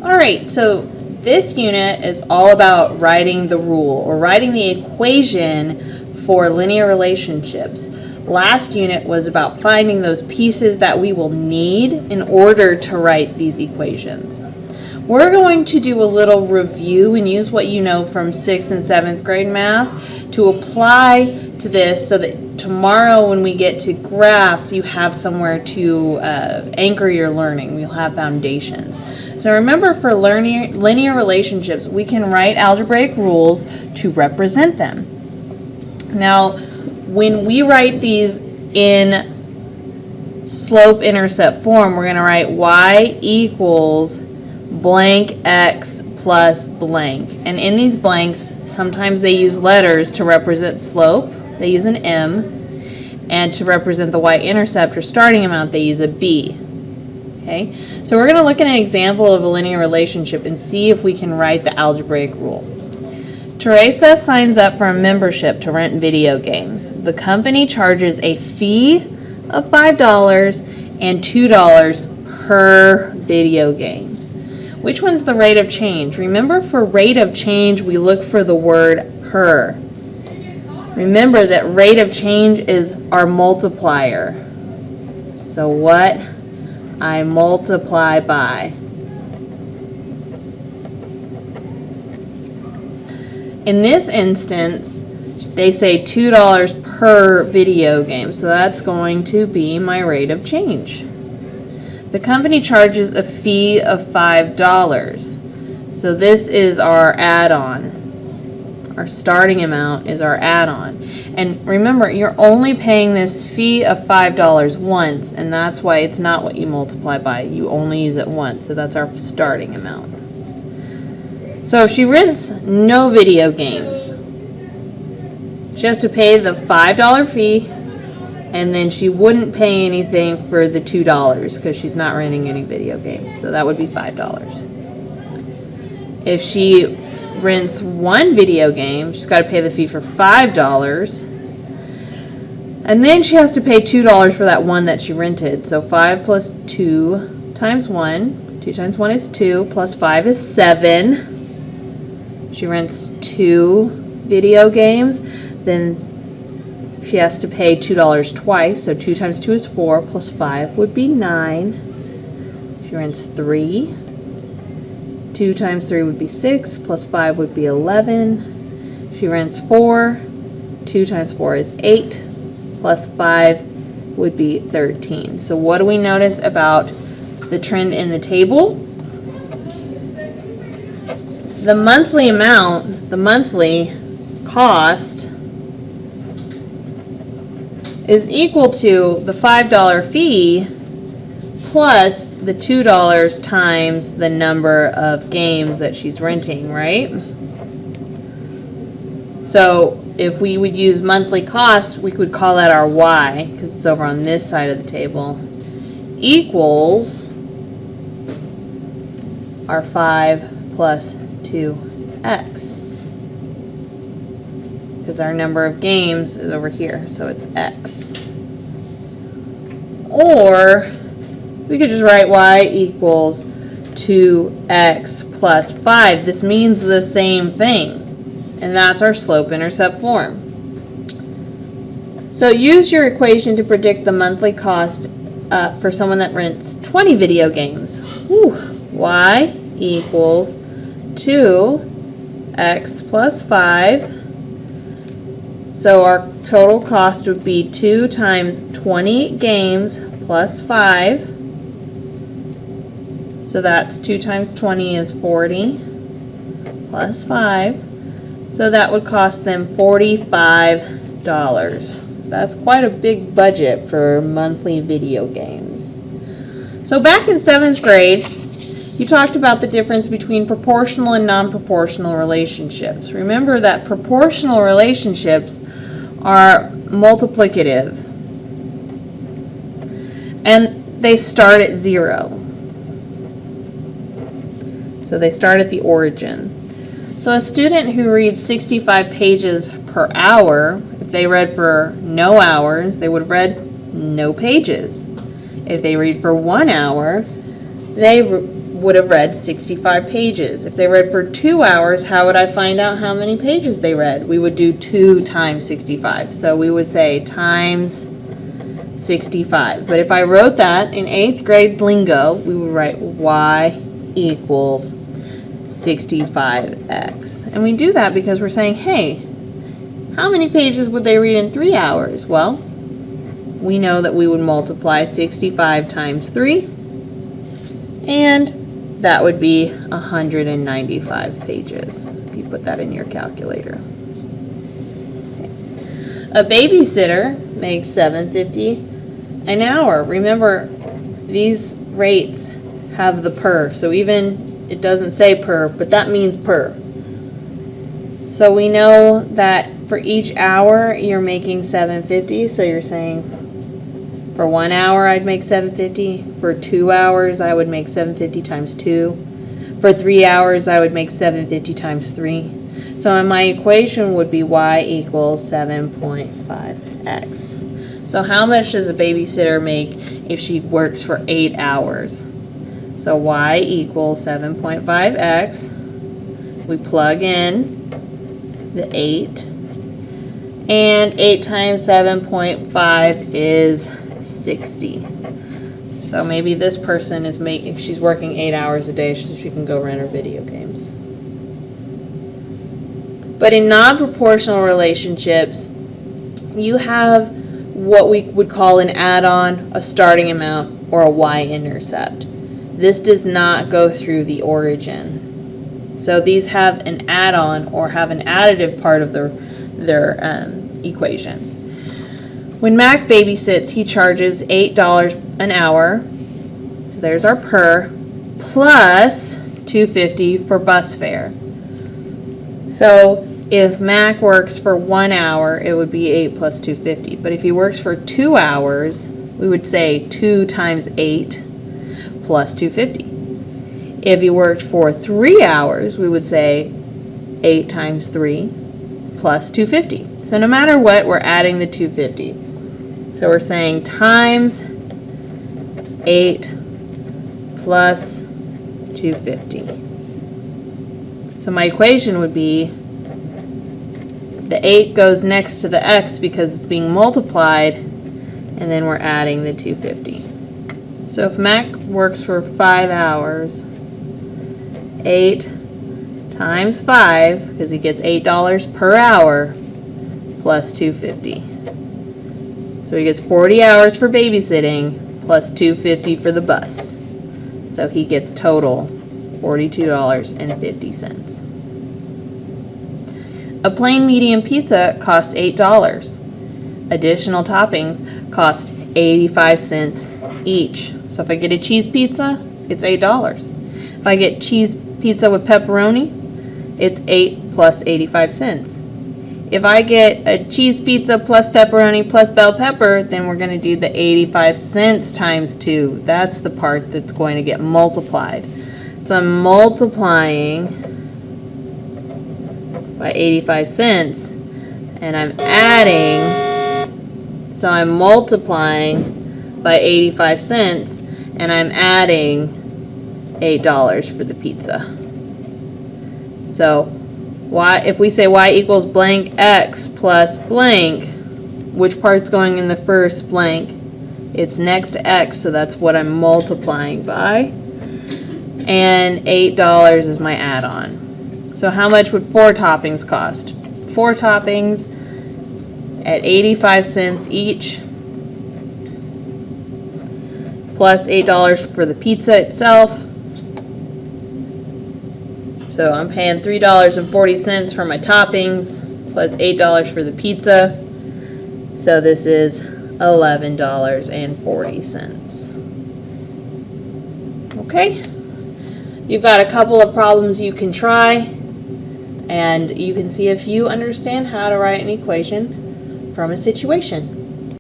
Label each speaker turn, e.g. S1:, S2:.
S1: Alright, so this unit is all about writing the rule, or writing the equation for linear relationships. Last unit was about finding those pieces that we will need in order to write these equations. We're going to do a little review and use what you know from 6th and 7th grade math to apply to this so that tomorrow when we get to graphs you have somewhere to anchor your learning. We'll have foundations. So remember, for linear relationships we can write algebraic rules to represent them. Now when we write these in slope-intercept form, we're going to write y equals blank x plus blank. And in these blanks, sometimes they use letters to represent slope. They use an M. And to represent the y-intercept or starting amount, they use a B. Okay? So we're going to look at an example of a linear relationship and see if we can write the algebraic rule. Teresa signs up for a membership to rent video games. The company charges a fee of $5 and $2 per video game. Which one's the rate of change? Remember, for rate of change, we look for the word per. Remember that rate of change is our multiplier. So what I multiply by. In this instance, they say $2 per video game, so that's going to be my rate of change. The company charges a fee of $5. So this is our add-on. Our starting amount is our add-on. And remember, you're only paying this fee of $5 once, and that's why it's not what you multiply by. You only use it once, so that's our starting amount. So if she rents no video games, she has to pay the $5 fee, and then she wouldn't pay anything for the $2 because she's not renting any video games. So that would be $5. If she rents one video game, she's got to pay the fee for $5. And then she has to pay $2 for that one that she rented. So 5 plus 2 times 1. 2 times 1 is 2, plus 5 is 7. She rents 2 video games. Then she has to pay $2 twice, so 2 times 2 is 4, plus 5 would be 9. She rents 3. 2 times 3 would be 6, plus 5 would be 11. She rents 4. 2 times 4 is 8, plus 5 would be 13. So what do we notice about the trend in the table? The monthly amount, the monthly cost, is equal to the $5 fee plus the $2 times the number of games that she's renting, right? So if we would use monthly cost, we could call that our Y, because it's over on this side of the table, equals our 5 plus 2x. Because our number of games is over here, so it's x. Or we could just write y equals 2x plus 5. This means the same thing, and that's our slope-intercept form. So use your equation to predict the monthly cost for someone that rents 20 video games. Y equals 2x plus 5. So our total cost would be 2 times 20 games plus 5. So that's 2 times 20 is 40 plus 5. So that would cost them $45. That's quite a big budget for monthly video games. So back in 7th grade, you talked about the difference between proportional and non-proportional relationships. Remember that proportional relationships are multiplicative, and they start at 0. So they start at the origin. So a student who reads 65 pages per hour, if they read for no hours, they would have read no pages. If they read for 1 hour, they would have read 65 pages. If they read for 2 hours, how would I find out how many pages they read? We would do 2 times 65. So we would say times 65. But if I wrote that in 8th grade lingo, we would write y equals 65x. And we do that because we're saying, hey, how many pages would they read in 3 hours? Well, we know that we would multiply 65 times 3, and that would be 195 pages, if you put that in your calculator. Okay. A babysitter makes $7.50 an hour. Remember, these rates have the per, so even it doesn't say per, but that means per. So we know that for each hour you're making $7.50, so you're saying for 1 hour I'd make $7.50, for 2 hours I would make $7.50 times 2, for 3 hours I would make $7.50 times 3. So my equation would be y equals 7.5x. So how much does a babysitter make if she works for 8 hours? So y equals 7.5x. We plug in the 8, and 8 times 7.5 is 60. So maybe this person is making, if she's working 8 hours a day, she can go rent her video games. But in non-proportional relationships, you have what we would call an add-on, a starting amount, or a y-intercept. This does not go through the origin. So these have an add-on or have an additive part of their equation. When Mac babysits, he charges $8 an hour. So there's our per, plus $2.50 for bus fare. So if Mac works for 1 hour, it would be 8 plus $2.50. But if he works for 2 hours, we would say 2 times 8 plus $2.50. If he worked for 3 hours, we would say 8 times 3 plus $2.50. So no matter what, we're adding the $2.50. So we're saying times 8 plus $2.50. So my equation would be the 8 goes next to the x because it's being multiplied, and then we're adding the $2.50. So if Mac works for 5 hours, 8 times 5, because he gets $8 per hour, plus $2.50. So he gets 40 hours for babysitting, plus $2.50 for the bus. So he gets total $42.50. A plain medium pizza costs $8. Additional toppings cost 85 cents each. So if I get a cheese pizza, it's $8. If I get cheese pizza with pepperoni, it's 8 plus 85 cents. If I get a cheese pizza plus pepperoni plus bell pepper, then we're going to do the 85 cents times 2. That's the part that's going to get multiplied. So I'm multiplying by 85 cents, and I'm adding, so I'm multiplying by 85 cents, and I'm adding $8 for the pizza. So if we say y equals blank x plus blank, which part's going in the first blank? It's next to x, so that's what I'm multiplying by. And $8 is my add-on. So how much would 4 toppings cost? 4 toppings at 85 cents each, plus $8 for the pizza itself. So I'm paying $3.40 for my toppings, plus $8 for the pizza. So this is $11.40. Okay? You've got a couple of problems you can try, and you can see if you understand how to write an equation from a situation.